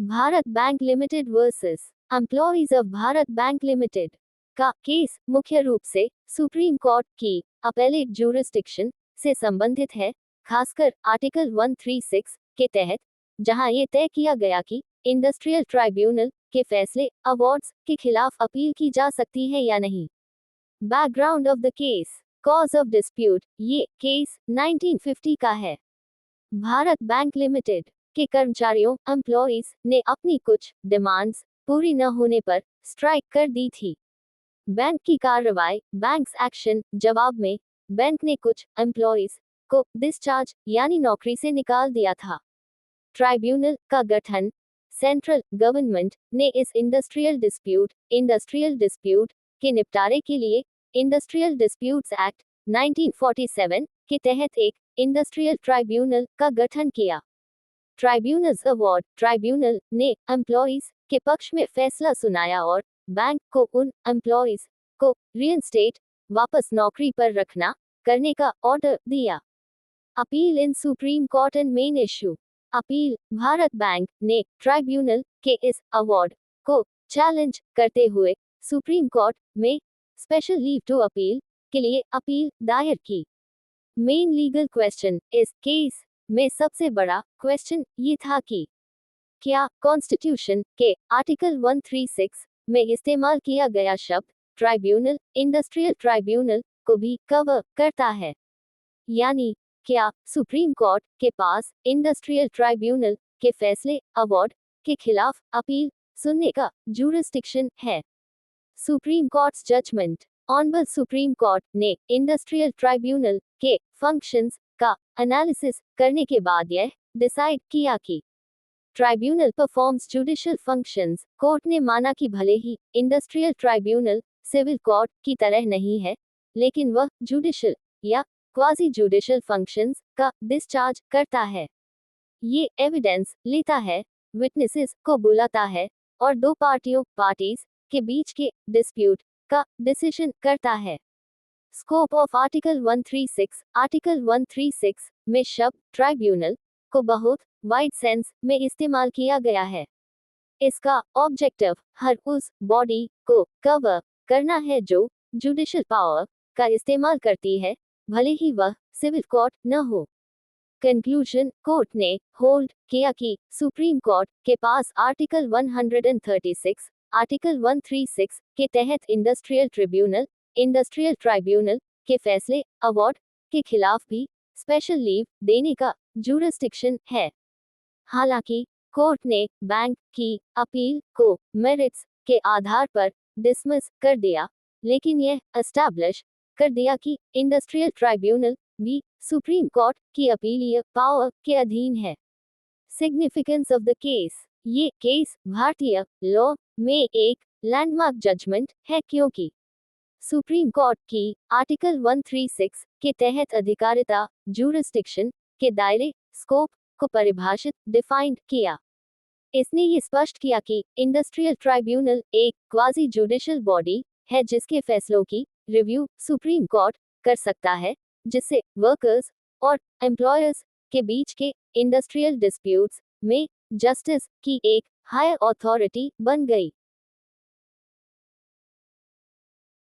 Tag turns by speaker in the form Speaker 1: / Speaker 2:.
Speaker 1: Bharat bank limited versus employees of Bharat bank limited का case मुख्य रूप से सुप्रीम कोर्ट की अपेलेट ज्यूरिस्डिक्शन से संबंधित है, खासकर आर्टिकल 136 के तहत, जहां ये तय किया गया कि इंडस्ट्रियल ट्राइब्यूनल के फैसले अवार्ड्स के खिलाफ अपील की जा सकती है या नहीं। Background of the case, cause of dispute, ये केस 1950 का है। भारत बैंक लिमिटेड के कर्मचारियों एम्प्लॉइज ने अपनी कुछ डिमांड्स पूरी न होने पर स्ट्राइक कर दी थी। बैंक की कार्रवाई, बैंक्स एक्शन जवाब में बैंक ने कुछ एम्प्लॉइज को डिस्चार्ज यानी नौकरी से निकाल दिया था। ट्राइब्यूनल का गठन, सेंट्रल गवर्नमेंट ने इस इंडस्ट्रियल डिस्प्यूट के निपटारे के लिए इंडस्ट्रियल डिस्प्यूट्स एक्ट 1947 के तहत एक इंडस्ट्रियल ट्राइब्यूनल का गठन किया। ट्राइब्यूनल्स अवार्ड, ट्राइब्यूनल ने एम्प्लॉइज के पक्ष में फैसला सुनाया और बैंक को उन एम्प्लॉइज को रीइंस्टेट, वापस नौकरी पर रखना करने का ऑर्डर दिया। Appeal in supreme court and main issue, appeal, Bharat bank ने ट्राइब्यूनल के इस अवार्ड को चैलेंज करते हुए सुप्रीम कोर्ट में स्पेशल लीव टू अपील के लिए अपील दायर की। मेन लीगल क्वेश्चन इस केस में सबसे बड़ा क्वेश्चन ये था कि क्या कॉन्स्टिट्यूशन के आर्टिकल 136 में इस्तेमाल किया गया शब्द ट्राइब्यूनल इंडस्ट्रियल ट्राइब्यूनल को भी कवर करता है, यानी क्या सुप्रीम कोर्ट के पास इंडस्ट्रियल ट्राइब्यूनल के फैसले अवार्ड के खिलाफ अपील सुनने का ज्यूरिस्डिक्शन है। Supreme courts judgment, honourable supreme court ने इंडस्ट्रियल ट्राइब्यूनल के फंक्शंस का एनालिसिस करने के बाद यह डिसाइड किया कि tribunal performs judicial functions. Court ने माना कि भले ही इंडस्ट्रियल ट्राइब्यूनल सिविल कोर्ट की तरह नहीं है, लेकिन वह जुडिशियल या क्वाजी जुडिशियल फंक्शंस का डिस्चार्ज करता है। ये एविडेंस लेता है, विटनेसेस को बुलाता है और दो पार्टीज के बीच के डिस्प्यूट का डिसीजन करता है। स्कोप ऑफ आर्टिकल 136, आर्टिकल 136 में शब्द ट्राइब्यूनल को बहुत वाइड सेंस में इस्तेमाल किया गया है। इसका ऑब्जेक्टिव हर उस बॉडी को कवर करना है जो जुडिशियल पावर का इस्तेमाल करती है, भले ही वह सिविल कोर्ट न हो। कंक्लूजन, कोर्ट ने होल्ड किया कि सुप्रीम कोर्ट के पास आर्टिकल 136, आर्टिकल 136 के तहत इंडस्ट्रियल ट्राइब्यूनल के फैसले अवार्ड के खिलाफ भी स्पेशल लीव देने का ज्यूरिस्डिक्शन है। हालांकि कोर्ट ने बैंक की अपील को मेरिट्स के आधार पर डिसमिस कर दिया, लेकिन यह एस्टैब्लिश कर दिया कि इंडस्ट्रियल ट्राइब्यूनल भी सुप्रीम कोर्ट की अपीलीय पावर के अधीन है। सिग्निफिकेंस ऑफ द केस, ये केस भारतीय लॉ में एक लैंडमार्क जजमेंट है, क्योंकि सुप्रीम कोर्ट की आर्टिकल 136 के तहत अधिकारिता ज्यूरिस्डिक्शन के दायरे, स्कोप को परिभाषित, डिफाइंड किया। इसने ये स्पष्ट किया कि इंडस्ट्रियल ट्राइब्यूनल एक क्वाजी जुडिशियल बॉडी है जिसके फैसलों की रिव्यू सुप्रीम कोर्ट कर सकता है, जिससे वर्कर्स और एम्प्लॉयर्स के बीच के इंडस्ट्रियल डिस्प्यूट्स में जस्टिस की एक हायर अथॉरिटी बन गई।